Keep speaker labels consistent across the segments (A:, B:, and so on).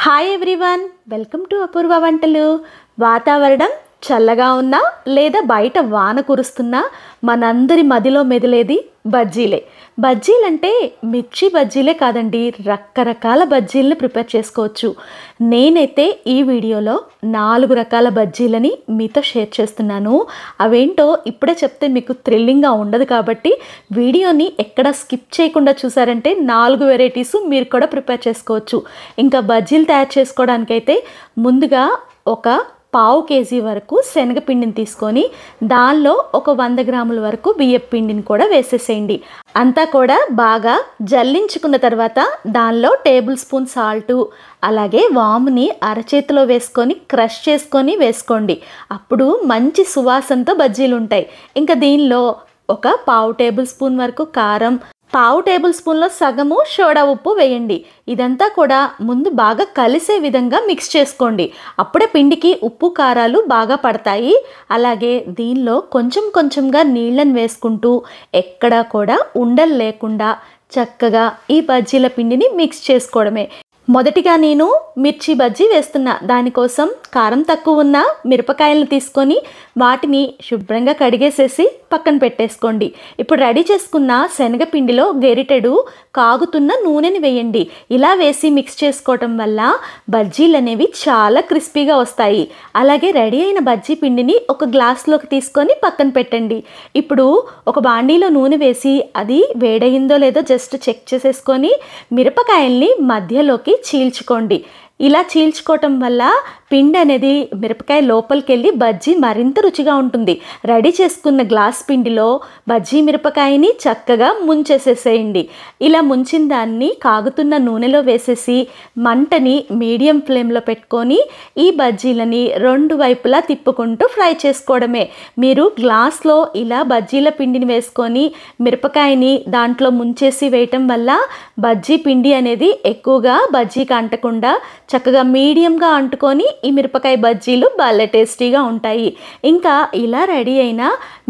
A: Hi everyone, welcome to అపూర్వ వంటలు. వాతావరణం చల్లగా ఉన్నా లేదా బయట వాన కురుస్తున్నా మనందరి మదిలో మెదిలేది బజ్జీలే. బజ్జీలంటే మిర్చి బజ్జీలే కాదండి, రకరకాల బజ్జీలను ప్రిపేర్ చేసుకోవచ్చు. నేనైతే ఈ వీడియోలో 4 రకాల బజ్జీలని మీతో షేర్ చేస్తున్నాను. అవేంటో ఇప్పుడే చెప్తే మీకు థ్రిల్లింగ్గా ఉండదు కాబట్టి వీడియోని ఎక్కడ స్కిప్ చేయకుండా చూసారంటే 4 వెరైటీస్ మీరు కూడా ప్రిపేర్ చేసుకోవచ్చు. ఇంకా బజ్జీలు తయారు చేసుకోవడానికైతే ముందుగా ఒక పావు కేజీ వరకు శనగపిండిని తీసుకొని దానిలో ఒక 100 గ్రాముల వరకు బియ్యపు పిండిని కూడా వేసేసేయండి. అంతా కూడా బాగా జల్లించుకున్న తర్వాత దానిలో టేబుల్ స్పూన్ సాల్టు అలాగే వాముని అరచేతిలో వేసుకొని క్రష్ చేసుకొని వేసుకోండి. అప్పుడు మంచి సువాసనతో బజ్జీలు ఉంటాయి. ఇంకా దీనిలో ఒక పావు టేబుల్ స్పూన్ వరకు కారం, పావు టేబుల్ స్పూన్లో సగము సోడా ఉప్పు వేయండి. ఇదంతా కూడా ముందు బాగా కలిసే విధంగా మిక్స్ చేసుకోండి. అప్పుడే పిండికి ఉప్పు కారాలు బాగా పడతాయి. అలాగే దీనిలో కొంచెం కొంచెంగా నీళ్ళని వేసుకుంటూ ఎక్కడా కూడా ఉండలు లేకుండా చక్కగా ఈ బజ్జీల పిండిని మిక్స్ చేసుకోవడమే. మొదటిగా నేను మిర్చి బజ్జీ వేస్తున్నా. దానికోసం కారం తక్కువ ఉన్న మిరపకాయలను తీసుకొని వాటిని శుభ్రంగా కడిగేసేసి పక్కన పెట్టేసుకోండి. ఇప్పుడు రెడీ చేసుకున్న శనగపిండిలో గెరిటెడు కాగుతున్న నూనెని వేయండి. ఇలా వేసి మిక్స్ చేసుకోవటం వల్ల బజ్జీలు అనేవి చాలా క్రిస్పీగా వస్తాయి. అలాగే రెడీ అయిన బజ్జీ పిండిని ఒక గ్లాస్లోకి తీసుకొని పక్కన పెట్టండి. ఇప్పుడు ఒక బాండీలో నూనె వేసి అది వేడయిందో లేదో జస్ట్ చెక్ చేసేసుకొని మిరపకాయల్ని మధ్యలోకి చీల్చుకోండి. ఇలా చీల్చుకోవటం వల్ల పిండి అనేది మిరపకాయ లోపలికి వెళ్ళి బజ్జీ మరింత రుచిగా ఉంటుంది. రెడీ చేసుకున్న గ్లాస్ పిండిలో బజ్జీ మిరపకాయని చక్కగా ముంచేసేసేయండి. ఇలా ముంచిన దాన్ని కాగుతున్న నూనెలో వేసేసి మంటని మీడియం ఫ్లేమ్లో పెట్టుకొని ఈ బజ్జీలని 2 వైపులా తిప్పుకుంటూ ఫ్రై చేసుకోవడమే. మీరు గ్లాస్లో ఇలా బజ్జీల పిండిని వేసుకొని మిరపకాయని దాంట్లో ముంచేసి వేయటం వల్ల బజ్జీ పిండి అనేది ఎక్కువగా బజ్జీకి అంటకుండా చక్కగా మీడియంగా అంటుకొని ఈ మిరపకాయ బజ్జీలు భలే టేస్టీగా ఉంటాయి. ఇంకా ఇలా రెడీ అయిన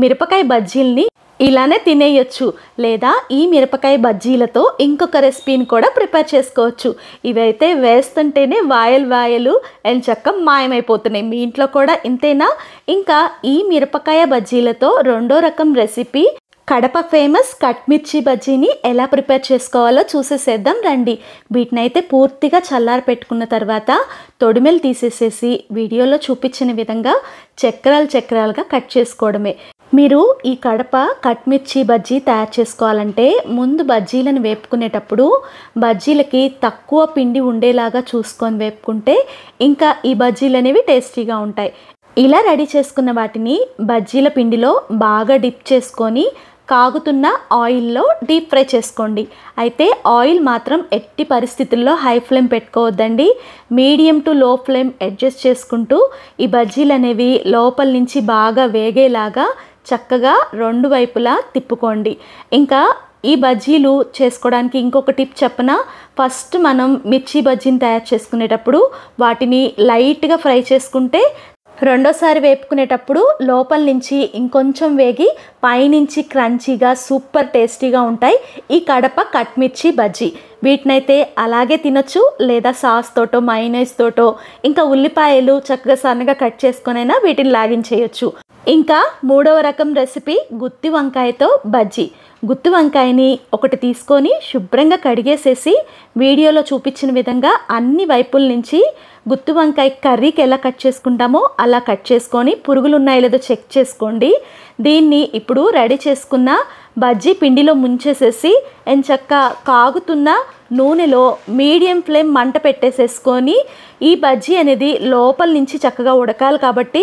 A: మిరపకాయ బజ్జీల్ని ఇలానే తినేయచ్చు. లేదా ఈ మిరపకాయ బజ్జీలతో ఇంకొక రెసిపీని కూడా ప్రిపేర్ చేసుకోవచ్చు. ఇవైతే వేస్తుంటేనే వాయలు ఎంచక్క మాయమైపోతున్నాయి. మీ ఇంట్లో కూడా ఇంతేనా? ఇంకా ఈ మిరపకాయ బజ్జీలతో 2వ రకం రెసిపీ కడప ఫేమస్ కట్ మిర్చి బజ్జీని ఎలా ప్రిపేర్ చేసుకోవాలో చూసేసేద్దాం రండి. వీటినైతే పూర్తిగా చల్లారి పెట్టుకున్న తర్వాత తొడిమెలు తీసేసేసి వీడియోలో చూపించిన విధంగా చక్రాలుగా కట్ చేసుకోవడమే. మీరు ఈ కడప కట్ మిర్చి బజ్జీ తయారు చేసుకోవాలంటే ముందు బజ్జీలను వేపుకునేటప్పుడు బజ్జీలకి తక్కువ పిండి ఉండేలాగా చూసుకొని వేపుకుంటే ఇంకా ఈ బజ్జీలు అనేవి టేస్టీగా ఉంటాయి. ఇలా రెడీ చేసుకున్న వాటిని బజ్జీల పిండిలో బాగా డిప్ చేసుకొని కాగుతున్న ఆయిల్లో డీప్ ఫ్రై చేసుకోండి. అయితే ఆయిల్ మాత్రం ఎట్టి పరిస్థితుల్లో హై ఫ్లేమ్ పెట్టుకోవద్దండి. Medium to low flame adjust చేసుకుంటూ ఈ బజ్జీలు అనేవి లోపల నుంచి బాగా వేగేలాగా చక్కగా 2 వైపులా తిప్పుకోండి. ఇంకా ఈ బజ్జీలు చేసుకోవడానికి ఇంకొక టిప్ చెప్పనా? ఫస్ట్ మనం మిర్చి బజ్జీని తయారు చేసుకునేటప్పుడు వాటిని లైట్గా ఫ్రై చేసుకుంటే రెండోసారి వేపుకునేటప్పుడు లోపల నుంచి ఇంకొంచెం వేగి పైనుంచి క్రంచీగా సూపర్ టేస్టీగా ఉంటాయి ఈ కడప కట్ మిర్చి బజ్జీ. వీటినైతే అలాగే తినొచ్చు, లేదా సాస్ తోటో మైనస్ తోటో ఇంకా ఉల్లిపాయలు చక్కగా సన్నగా కట్ చేసుకొనైనా వీటిని లాగించేయచ్చు. ఇంకా 3వ రకం రెసిపీ గుత్తి వంకాయతో బజ్జీ. గుత్తి వంకాయని ఒకటి తీసుకొని శుభ్రంగా కడిగేసేసి వీడియోలో చూపించిన విధంగా అన్ని వైపుల నుంచి గుత్తి వంకాయ కర్రీకి ఎలా కట్ చేసుకుంటామో అలా కట్ చేసుకొని పురుగులు ఉన్నాయో లేదో చెక్ చేసుకోండి. దీన్ని ఇప్పుడు రెడీ చేసుకున్న బజ్జీ పిండిలో ముంచేసేసి ఎంచక్క కాగుతున్న నూనెలో మీడియం ఫ్లేమ్ మంట పెట్టేసేసుకొని ఈ బజ్జీ అనేది లోపల నుంచి చక్కగా ఉడకాలి కాబట్టి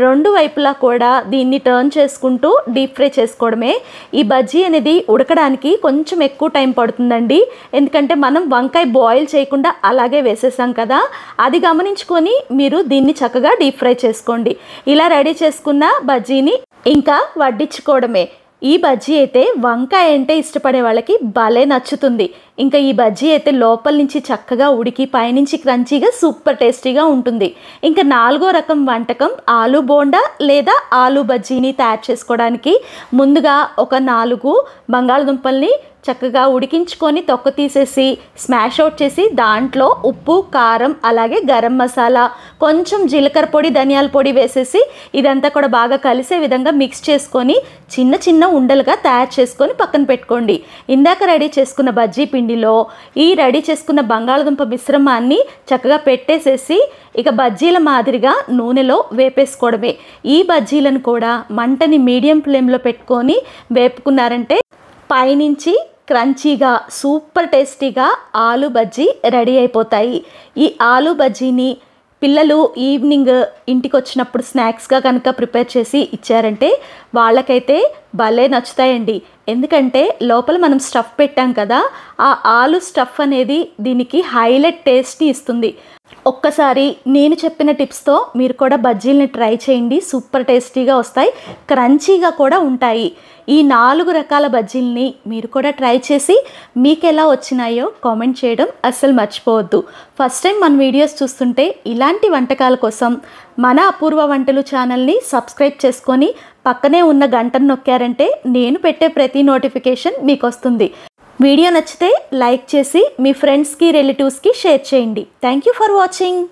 A: 2 వైపులా కూడా దీన్ని టర్న్ చేసుకుంటూ డీప్ ఫ్రై చేసుకోవడమే. ఈ బజ్జీ అనేది ఉడకడానికి కొంచెం ఎక్కువ టైం పడుతుందండి. ఎందుకంటే మనం వంకాయ బాయిల్ చేయకుండా అలాగే వేసేసాం కదా, అది గమనించుకొని మీరు దీన్ని చక్కగా డీప్ ఫ్రై చేసుకోండి. ఇలా రెడీ చేసుకున్న బజ్జీని ఇంకా వడ్డించుకోవడమే. ఈ బజ్జీ అయితే వంకాయ అంటే ఇష్టపడే వాళ్ళకి భలే నచ్చుతుంది. ఇంకా ఈ బజ్జీ అయితే లోపల నుంచి చక్కగా ఉడికి పైనుంచి క్రంచీగా సూపర్ టేస్టీగా ఉంటుంది. ఇంకా 4వ రకం వంటకం ఆలు బోండా లేదా ఆలు బజ్జీని తయారు చేసుకోవడానికి ముందుగా ఒక 4 బంగాళదుంపల్ని చక్కగా ఉడికించుకొని తొక్క తీసేసి స్మాష్ అవుట్ చేసి దాంట్లో ఉప్పు, కారం, అలాగే గరం మసాలా, కొంచెం జీలకర్ర పొడి, ధనియాల పొడి వేసేసి ఇదంతా కూడా బాగా కలిసే విధంగా మిక్స్ చేసుకొని చిన్న చిన్న ఉండలుగా తయారు చేసుకొని పక్కన పెట్టుకోండి. ఇందాక రెడీ చేసుకున్న బజ్జీ పిండిలో ఈ రెడీ చేసుకున్న బంగాళదుంప మిశ్రమాన్ని చక్కగా పెట్టేసేసి ఇక బజ్జీల మాదిరిగా నూనెలో వేపేసుకోవడమే. ఈ బజ్జీలను కూడా మంటని మీడియం ఫ్లేమ్లో పెట్టుకొని వేపుకున్నారంటే పైనుంచి క్రంచీగా సూపర్ టేస్టీగా ఆలు బజ్జీ రెడీ అయిపోతాయి. ఈ ఆలు బజ్జీని పిల్లలు ఈవినింగ్ ఇంటికి వచ్చినప్పుడు స్నాక్స్గా కనుక ప్రిపేర్ చేసి ఇచ్చారంటే వాళ్ళకైతే భలే నచ్చుతాయండి. ఎందుకంటే లోపల మనం స్టఫ్ పెట్టాం కదా, ఆ ఆలు స్టఫ్ అనేది దీనికి హైలైట్ టేస్ట్ని ఇస్తుంది. ఒక్కసారి నేను చెప్పిన టిప్స్తో మీరు కూడా బజ్జీలని ట్రై చేయండి. సూపర్ టేస్టీగా వస్తాయి, క్రంచీగా కూడా ఉంటాయి. ఈ 4 రకాల బజ్జీలని మీరు కూడా ట్రై చేసి మీకు ఎలా వచ్చినాయో కామెంట్ చేయడం అస్సలు మర్చిపోవద్దు. ఫస్ట్ టైం మన వీడియోస్ చూస్తుంటే ఇలాంటి వంటకాల కోసం మన అపూర్వ వంటలు ఛానల్ని సబ్స్క్రైబ్ చేసుకొని పక్కనే ఉన్న గంటను నొక్కారంటే నేను పెట్టే ప్రతి నోటిఫికేషన్ మీకు వస్తుంది. వీడియో నచ్చితే లైక్ చేసి మీ ఫ్రెండ్స్కి, రిలేటివ్స్కి షేర్ చేయండి. Thank you for watching.